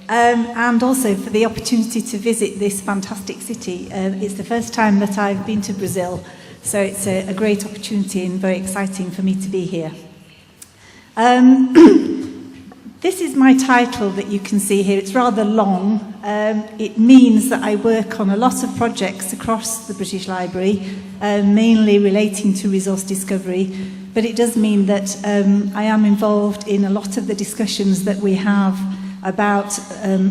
and also for the opportunity to visit this fantastic city. It's the first time that I've been to Brazil, so it's a great opportunity and very exciting for me to be here. This is my title that you can see here. It's rather long. It means that I work on a lot of projects across the British Library, mainly relating to resource discovery, but it does mean that I am involved in a lot of the discussions that we have about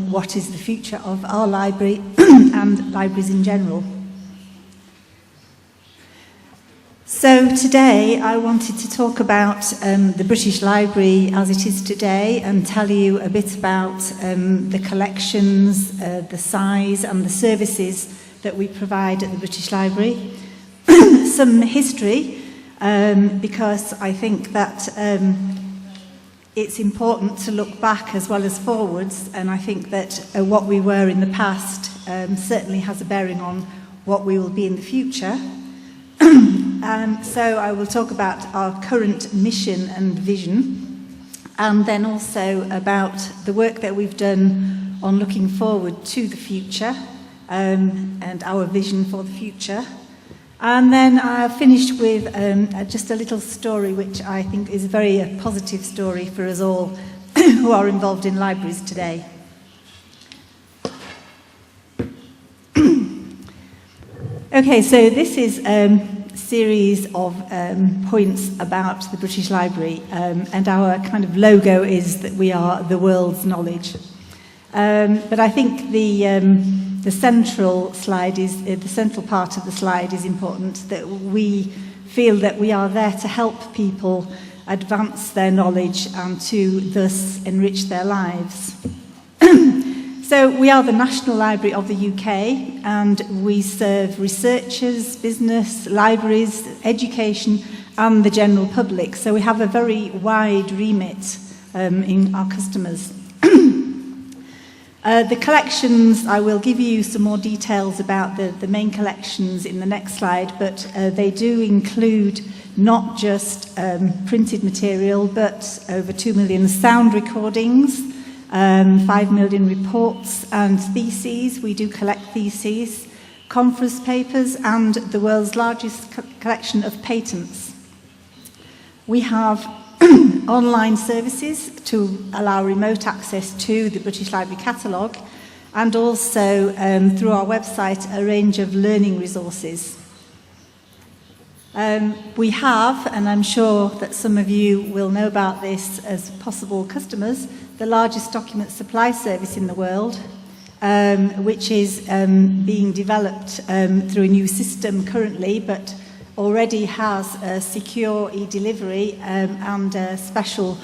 what is the future of our library and libraries in general. So today I wanted to talk about the British Library as it is today and tell you a bit about the collections, the size and the services that we provide at the British Library. Some history, because I think that it's important to look back as well as forwards, and I think that what we were in the past certainly has a bearing on what we will be in the future. So I will talk about our current mission and vision, and then also about the work that we've done on looking forward to the future and our vision for the future. And then I finished with just a little story which I think is a very positive story for us all who are involved in libraries today. Okay, so this is series of points about the British Library, and our kind of logo is that we are the world's knowledge. But I think the central slide is the central part of the slide is important, that we feel that we are there to help people advance their knowledge and to thus enrich their lives. So we are the National Library of the UK, and we serve researchers, business, libraries, education and the general public. So we have a very wide remit in our customers. The collections, I will give you some more details about the main collections in the next slide, but they do include not just printed material, but over 2 million sound recordings, 5 million reports and theses. We do collect theses, conference papers, and the world's largest collection of patents. We have online services to allow remote access to the British Library catalogue, and also through our website a range of learning resources. We have, and I'm sure that some of you will know about this as possible customers, the largest document supply service in the world, which is being developed through a new system currently, but already has a secure e-delivery and a special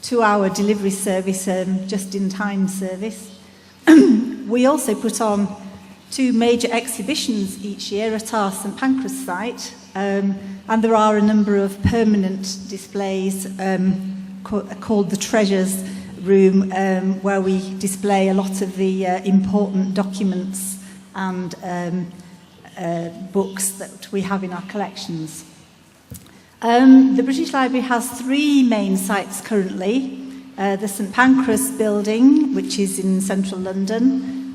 2-hour delivery service, just-in-time service. We also put on 2 major exhibitions each year at our St Pancras site, and there are a number of permanent displays called the Treasures Room, where we display a lot of the important documents and books that we have in our collections. The British Library has 3 main sites currently. The St Pancras building, which is in central London.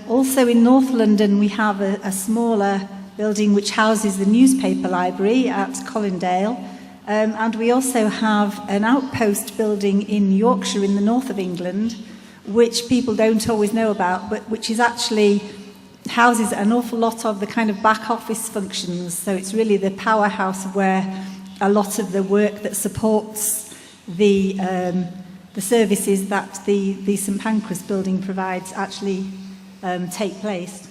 Also in North London we have a smaller building which houses the newspaper library at Colindale. And we also have an outpost building in Yorkshire in the north of England, which people don't always know about, but which is actually houses an awful lot of the kind of back office functions. So it's really the powerhouse where a lot of the work that supports the services that the St Pancras building provides actually take place.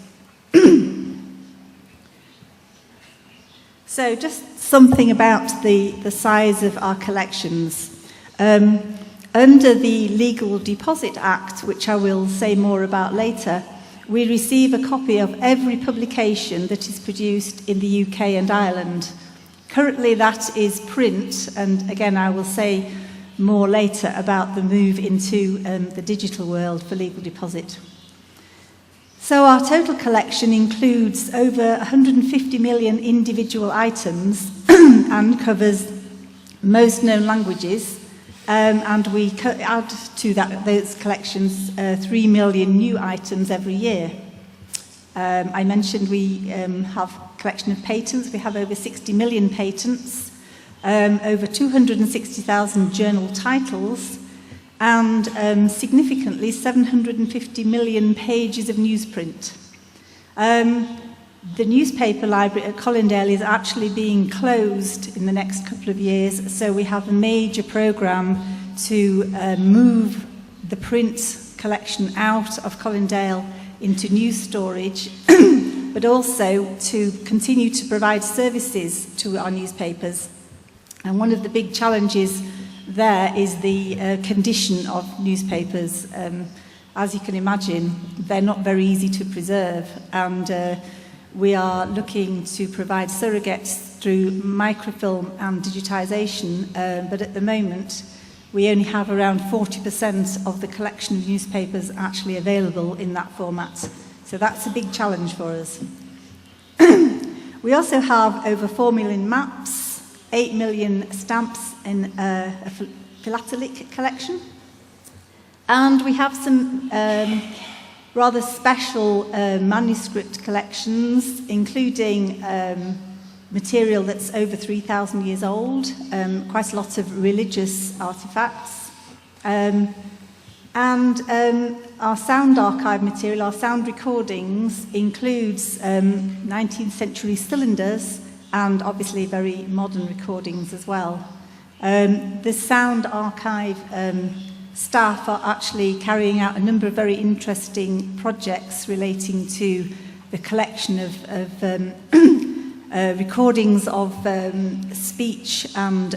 So just something about the size of our collections. Under the Legal Deposit Act, which I will say more about later, we receive a copy of every publication that is produced in the UK and Ireland. Currently that is print, and again I will say more later about the move into the digital world for legal deposit. So our total collection includes over 150 million individual items and covers most known languages, And we add to those collections 3 million new items every year. I mentioned we have a collection of patents. We have over 60 million patents, over 260,000 journal titles, and significantly 750 million pages of newsprint. The newspaper library at Colindale is actually being closed in the next couple of years, so we have a major programme to move the print collection out of Colindale into news storage, but also to continue to provide services to our newspapers. And one of the big challenges there is the condition of newspapers. As you can imagine, they're not very easy to preserve, and we are looking to provide surrogates through microfilm and digitisation, but at the moment we only have around 40% of the collection of newspapers actually available in that format. So that's a big challenge for us. We also have over 4 million maps, 8 million stamps in a philatelic collection, and we have some rather special manuscript collections, including material that's over 3,000 years old, quite a lot of religious artifacts, and our sound archive material, our sound recordings, includes 19th century cylinders and obviously very modern recordings as well. The sound archive staff are actually carrying out a number of very interesting projects relating to the collection of recordings of speech and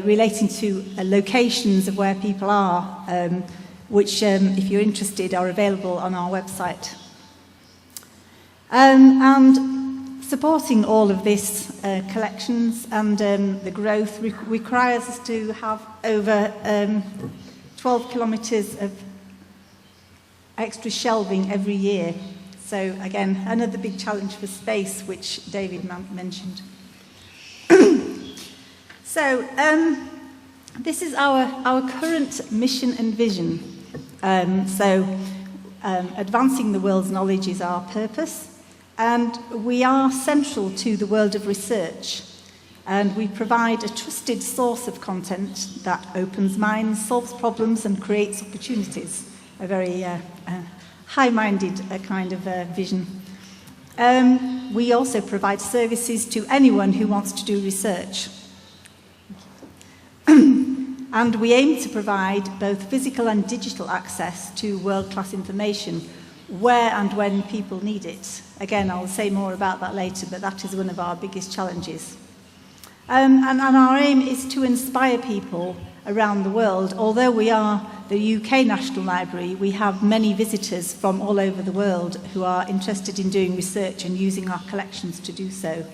relating to locations of where people are, which, if you're interested, are available on our website. And supporting all of this collections and the growth requires us to have over 12 kilometres of extra shelving every year. So again, another big challenge for space, which David mentioned. So this is our current mission and vision. Advancing the world's knowledge is our purpose. And we are central to the world of research, and we provide a trusted source of content that opens minds, solves problems, and creates opportunities. A very high-minded kind of vision. We also provide services to anyone who wants to do research. And we aim to provide both physical and digital access to world-class information where and when people need it. Again, I'll say more about that later, but that is one of our biggest challenges. And our aim is to inspire people around the world. Although we are the UK National Library, we have many visitors from all over the world who are interested in doing research and using our collections to do so.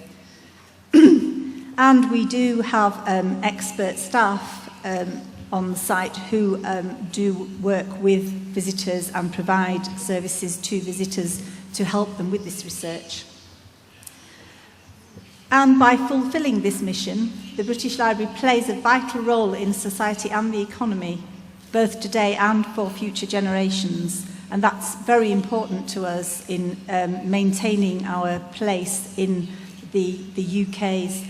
And we do have expert staff on the site who do work with visitors and provide services to visitors to help them with this research. And by fulfilling this mission, the British Library plays a vital role in society and the economy, both today and for future generations. And that's very important to us in maintaining our place in the UK's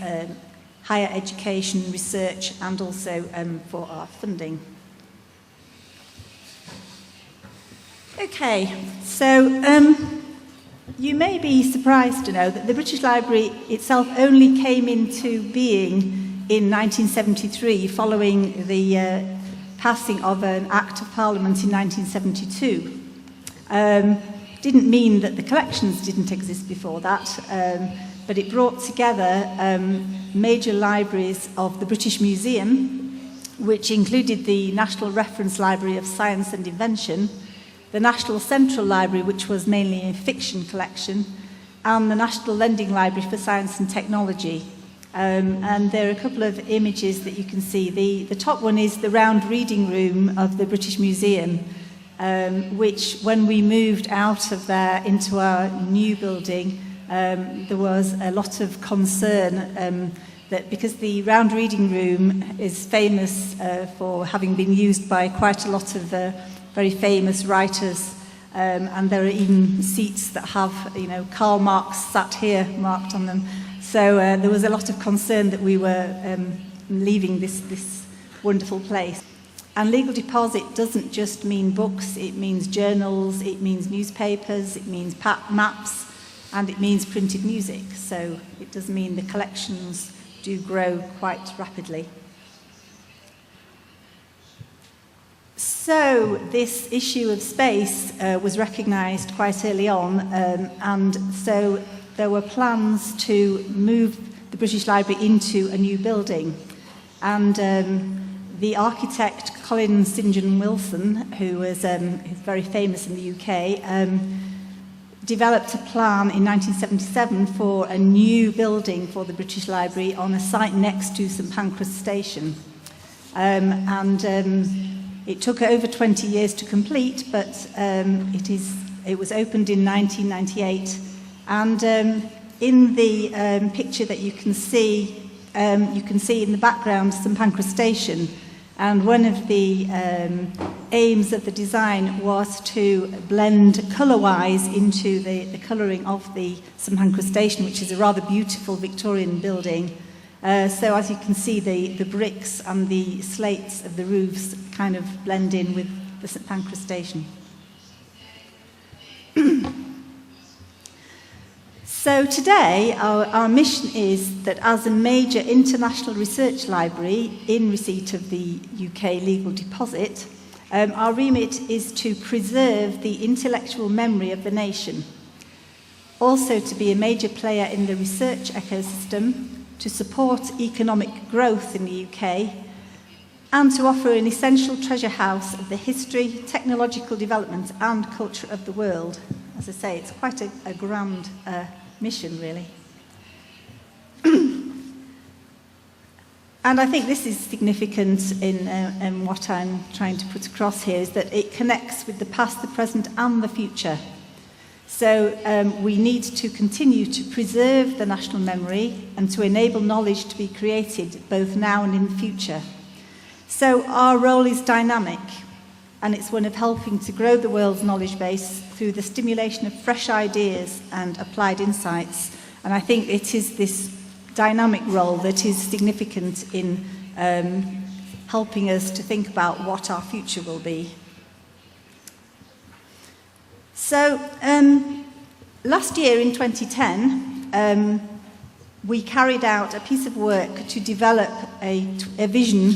higher education, research, and also for our funding. Okay, so you may be surprised to know that the British Library itself only came into being in 1973 following the passing of an Act of Parliament in 1972. Didn't mean that the collections didn't exist before that, but it brought together major libraries of the British Museum, which included the National Reference Library of Science and Invention, the National Central Library, which was mainly a fiction collection, and the National Lending Library for Science and Technology. And there are a couple of images that you can see. The top one is the round reading room of the British Museum, which when we moved out of there into our new building, there was a lot of concern that because the round reading room is famous for having been used by quite a lot of very famous writers, and there are even seats that have, Karl Marx sat here marked on them. So there was a lot of concern that we were leaving this wonderful place. And legal deposit doesn't just mean books, it means journals, it means newspapers, it means maps, and it means printed music. So it does mean the collections do grow quite rapidly. So this issue of space was recognised quite early on, and so there were plans to move the British Library into a new building. And the architect Colin St John Wilson, who was who's very famous in the UK, developed a plan in 1977 for a new building for the British Library on a site next to St Pancras Station. It took over 20 years to complete, but it was opened in 1998. And in the picture that you can see in the background St Pancras Station. And one of the aims of the design was to blend colour-wise into the colouring of the St Pancras Station, which is a rather beautiful Victorian building. So as you can see, the bricks and the slates of the roofs kind of blend in with the St Pancras Station. So today, our mission is that as a major international research library in receipt of the UK legal deposit, our remit is to preserve the intellectual memory of the nation, also to be a major player in the research ecosystem, to support economic growth in the UK, and to offer an essential treasure house of the history, technological development and culture of the world. As I say, it's quite a grand mission, really. And I think this is significant in what I'm trying to put across here, is that it connects with the past, the present and the future. So we need to continue to preserve the national memory and to enable knowledge to be created both now and in the future. So our role is dynamic, and it's one of helping to grow the world's knowledge base through the stimulation of fresh ideas and applied insights. And I think it is this dynamic role that is significant in helping us to think about what our future will be. So last year in 2010, we carried out a piece of work to develop a vision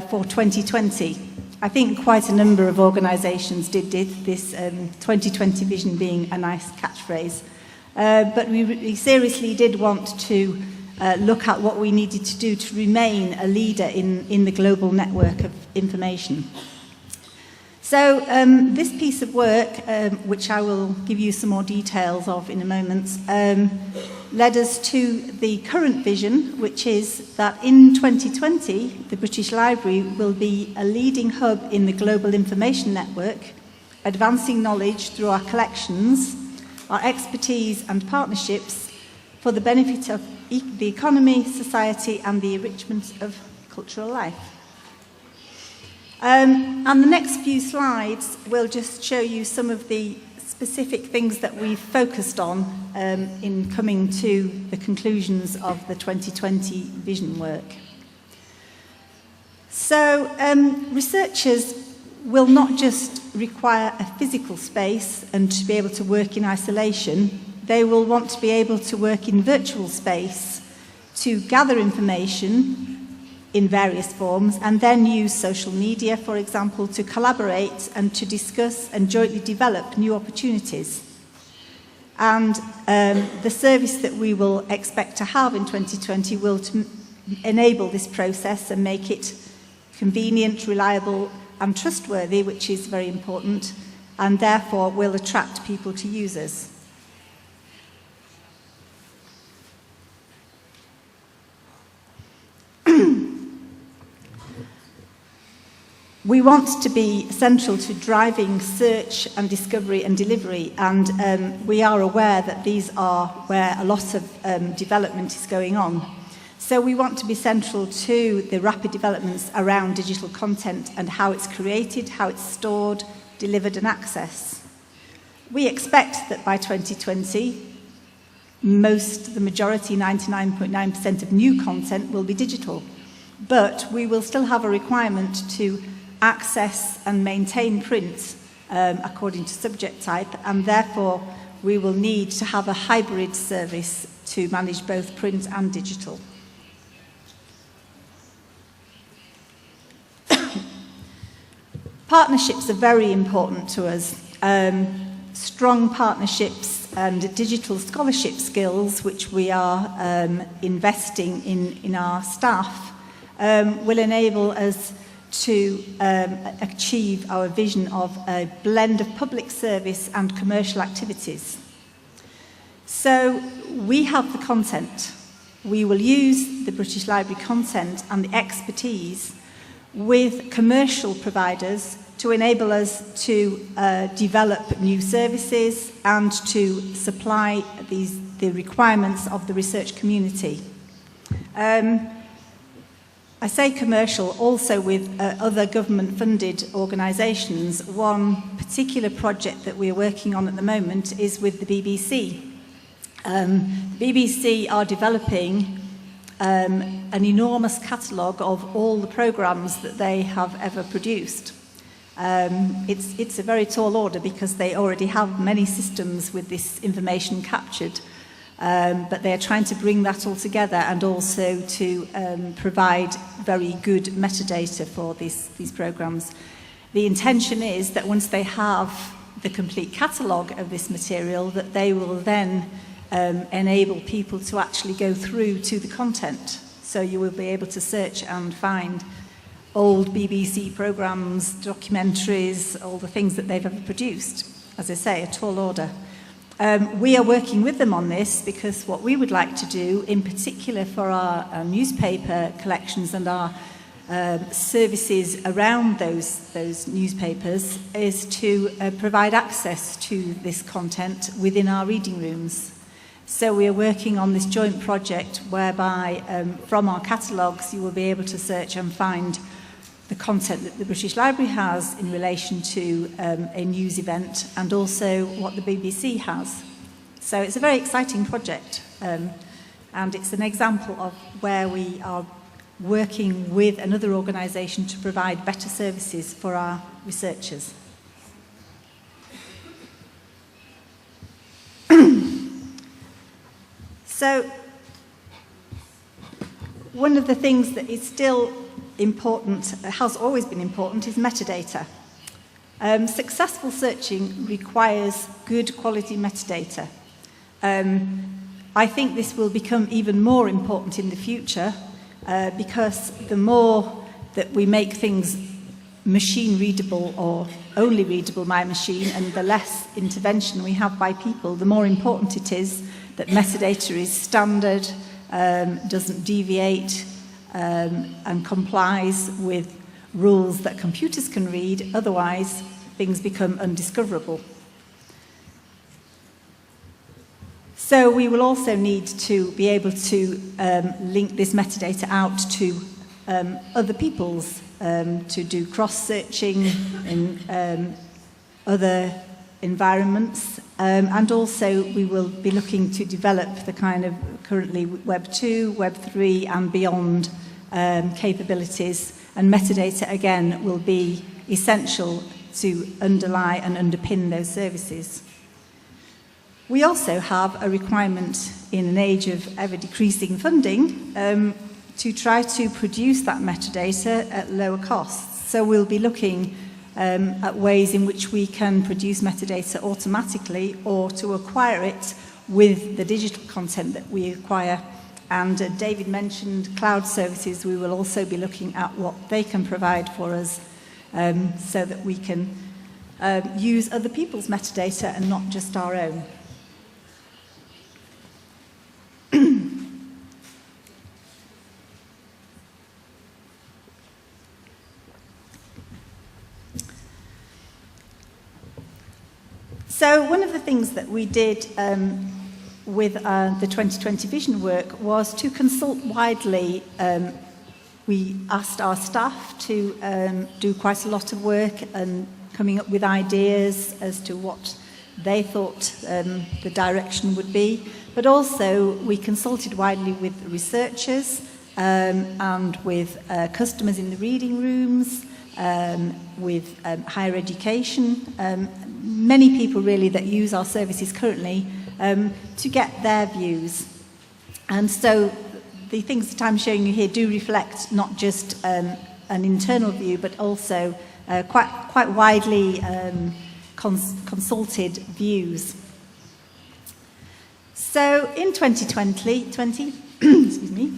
for 2020. I think quite a number of organisations did this 2020 vision being a nice catchphrase. But we seriously did want to look at what we needed to do to remain a leader in the global network of information. So this piece of work, which I will give you some more details of in a moment, led us to the current vision, which is that in 2020, the British Library will be a leading hub in the global information network, advancing knowledge through our collections, our expertise and partnerships for the benefit of the economy, society and the enrichment of cultural life. And the next few slides will just show you some of the specific things that we've focused on in coming to the conclusions of the 2020 vision work. So researchers will not just require a physical space and to be able to work in isolation. They will want to be able to work in virtual space to gather information in various forms and then use social media, for example, to collaborate and to discuss and jointly develop new opportunities. And the service that we will expect to have in 2020 will enable this process and make it convenient, reliable and trustworthy, which is very important, and therefore will attract people to use us. We want to be central to driving search and discovery and delivery, and we are aware that these are where a lot of development is going on. So we want to be central to the rapid developments around digital content and how it's created, how it's stored, delivered and accessed. We expect that by 2020, the majority, 99.9% of new content will be digital. But we will still have a requirement to access and maintain print according to subject type, and therefore we will need to have a hybrid service to manage both print and digital. Partnerships are very important to us. Strong partnerships and digital scholarship skills, which we are investing in our staff, will enable us to achieve our vision of a blend of public service and commercial activities. So we have the content. We will use the British Library content and the expertise with commercial providers to enable us to develop new services and to supply the requirements of the research community. I say commercial also with other government-funded organisations. One particular project that we're working on at the moment is with the BBC. The BBC are developing an enormous catalogue of all the programmes that they have ever produced. It's a very tall order because they already have many systems with this information captured, but they are trying to bring that all together and also to provide very good metadata for these programmes. The intention is that once they have the complete catalogue of this material, that they will then enable people to actually go through to the content. So you will be able to search and find old BBC programmes, documentaries, all the things that they've ever produced. As I say, a tall order. We are working with them on this because what we would like to do, in particular for our newspaper collections and our services around those newspapers, is to provide access to this content within our reading rooms. So we are working on this joint project whereby from our catalogues you will be able to search and find the content that the British Library has in relation to a news event and also what the BBC has. So it's a very exciting project and it's an example of where we are working with another organisation to provide better services for our researchers. So one of the things that is still important, has always been important, is metadata. Successful searching requires good quality metadata. I think this will become even more important in the future because the more that we make things machine readable or only readable by machine and the less intervention we have by people, the more important it is that metadata is standard, doesn't deviate, and complies with rules that computers can read, otherwise things become undiscoverable. So we will also need to be able to link this metadata out to other people's, to do cross-searching in other environments, and also we will be looking to develop the kind of currently Web 2, Web 3 and beyond capabilities, and metadata again will be essential to underlie and underpin those services. We also have a requirement in an age of ever decreasing funding to try to produce that metadata at lower costs. So we'll be looking at ways in which we can produce metadata automatically or to acquire it with the digital content that we acquire. And David mentioned cloud services. We will also be looking at what they can provide for us so that we can use other people's metadata and not just our own. So one of the things that we did with the 2020 vision work was to consult widely. We asked our staff to do quite a lot of work and coming up with ideas as to what they thought the direction would be. But also we consulted widely with researchers and with customers in the reading rooms, with higher education, many people really that use our services currently, to get their views. And so the things that I'm showing you here do reflect not just an internal view, but also quite widely consulted views. So in 2020, excuse me,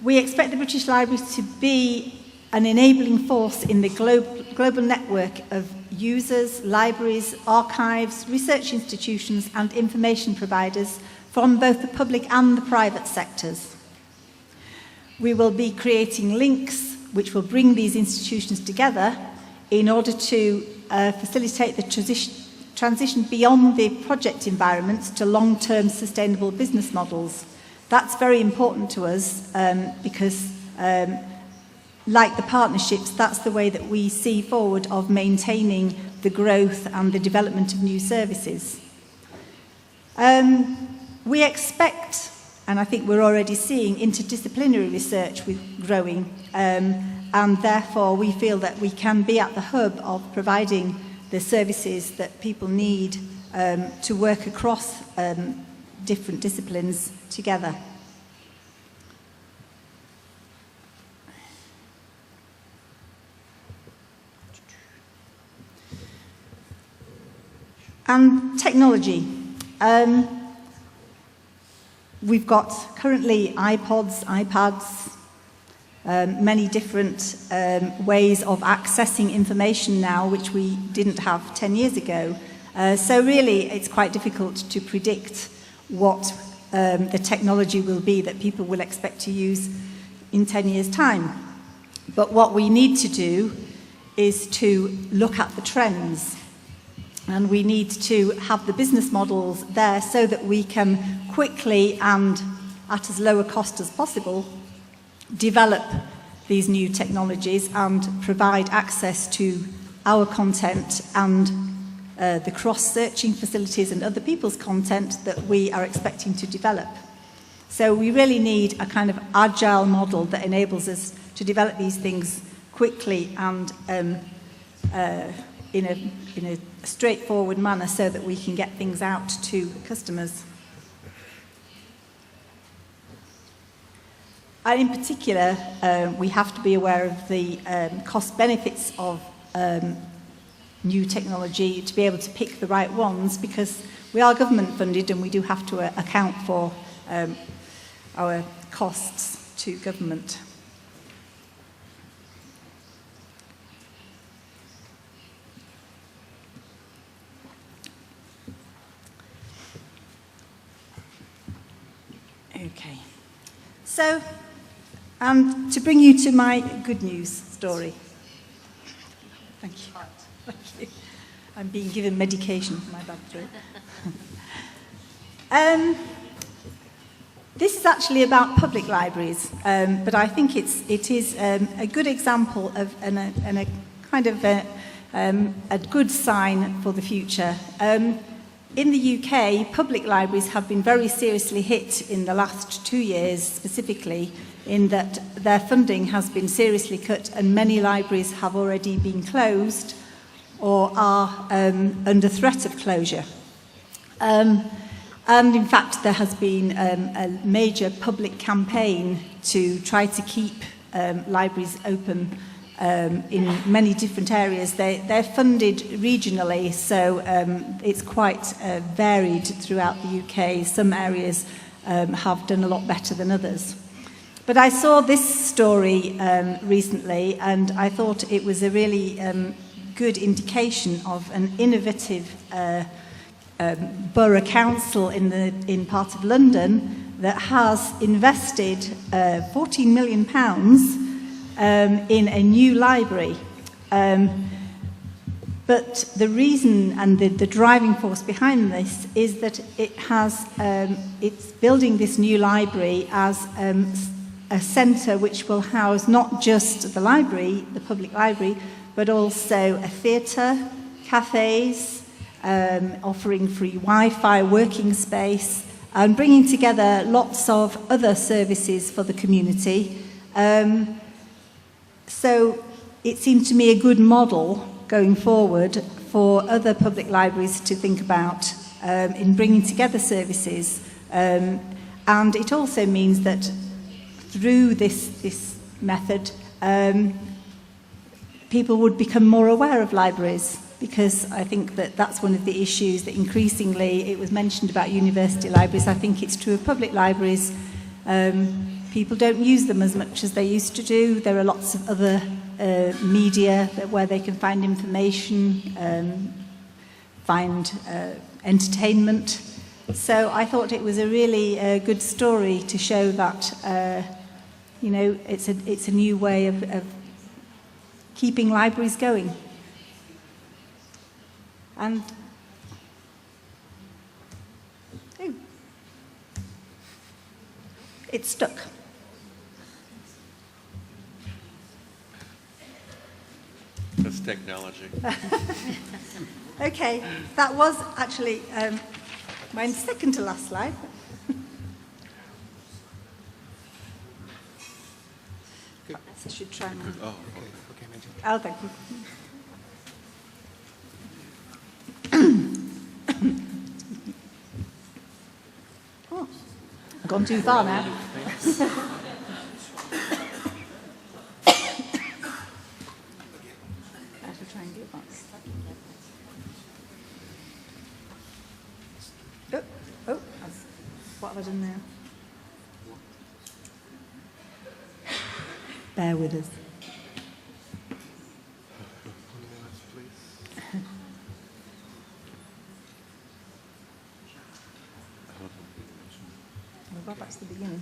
we expect the British Library to be an enabling force in the global network of users, libraries, archives, research institutions and information providers from both the public and the private sectors. We will be creating links which will bring these institutions together in order to facilitate the transition beyond the project environments to long-term sustainable business models. That's very important to us because, like the partnerships, that's the way that we see forward of maintaining the growth and the development of new services. We expect, and I think we're already seeing, interdisciplinary research growing, and therefore we feel that we can be at the hub of providing the services that people need to work across different disciplines together. And technology. We've got currently iPods, iPads, many different ways of accessing information now, which we didn't have 10 years ago. So really, it's quite difficult to predict what the technology will be that people will expect to use in 10 years' time. But what we need to do is to look at the trends. And we need to have the business models there so that we can quickly and at as low a cost as possible develop these new technologies and provide access to our content and the cross-searching facilities and other people's content that we are expecting to develop. So we really need a kind of agile model that enables us to develop these things quickly and in a straightforward manner so that we can get things out to customers. And in particular, we have to be aware of the cost benefits of new technology to be able to pick the right ones, because we are government funded and we do have to account for our costs to government. Okay, so to bring you to my good news story. Thank you. Thank you. I'm being given medication for my bad throat. This is actually about public libraries, but I think it is a good example of a kind of a good sign for the future. In the UK, public libraries have been very seriously hit in the last 2 years, specifically, in that their funding has been seriously cut and many libraries have already been closed or are under threat of closure. And in fact, there has been a major public campaign to try to keep libraries open in many different areas. They're funded regionally, so it's quite varied throughout the UK. Some areas have done a lot better than others. But I saw this story recently, and I thought it was a really good indication of an innovative borough council in part of London that has invested £14 million in a new library. But the reason and the driving force behind this is that it's building this new library as a centre which will house not just the library, the public library, but also a theatre, cafes, offering free Wi-Fi, working space, and bringing together lots of other services for the community. So it seemed to me a good model going forward for other public libraries to think about in bringing together services. And it also means that through this method, people would become more aware of libraries, because I think that that's one of the issues that increasingly, it was mentioned about university libraries, I think it's true of public libraries. People don't use them as much as they used to do. There are lots of other media where they can find information, find entertainment. So I thought it was a really good story to show that, you know, it's a new way of keeping libraries going. And it's stuck. That's technology. Okay, that was actually my second to last slide. I should try now. Oh, okay, Mandy. Oh, thank you. Oh, I've gone too far now. What have I done now? Bear with us. We'll go back to the beginning.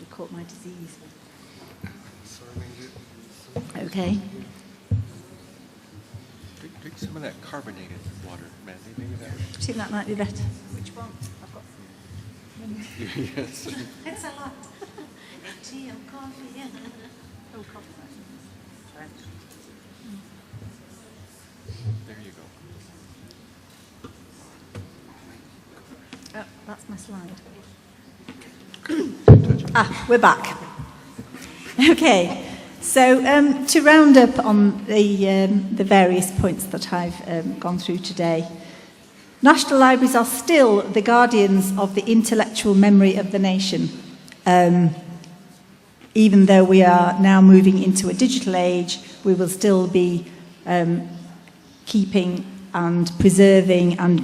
Caught my disease. Okay. Drink some of that carbonated water, Mandy. Maybe that. I think that might be better. Which one? I've got. Yes. It's a lot. Tea and coffee. Yeah. Oh, coffee. There you go. Oh, that's my slide. We're back. Okay, so to round up on the various points that I've gone through today, national libraries are still the guardians of the intellectual memory of the nation. Even though we are now moving into a digital age, we will still be keeping and preserving and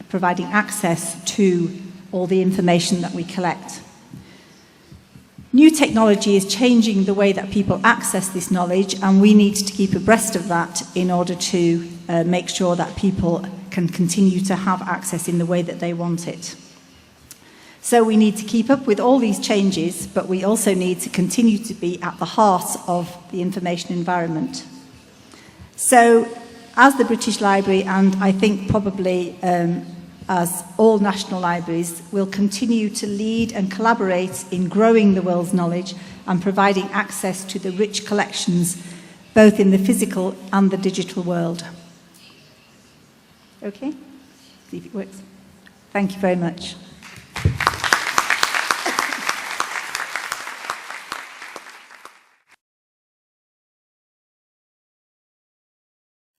providing access to all the information that we collect. New technology is changing the way that people access this knowledge, and we need to keep abreast of that in order to make sure that people can continue to have access in the way that they want it. So we need to keep up with all these changes, but we also need to continue to be at the heart of the information environment. So as the British Library, and I think probably as all national libraries, will continue to lead and collaborate in growing the world's knowledge and providing access to the rich collections, both in the physical and the digital world. Okay? See if it works. Thank you very much.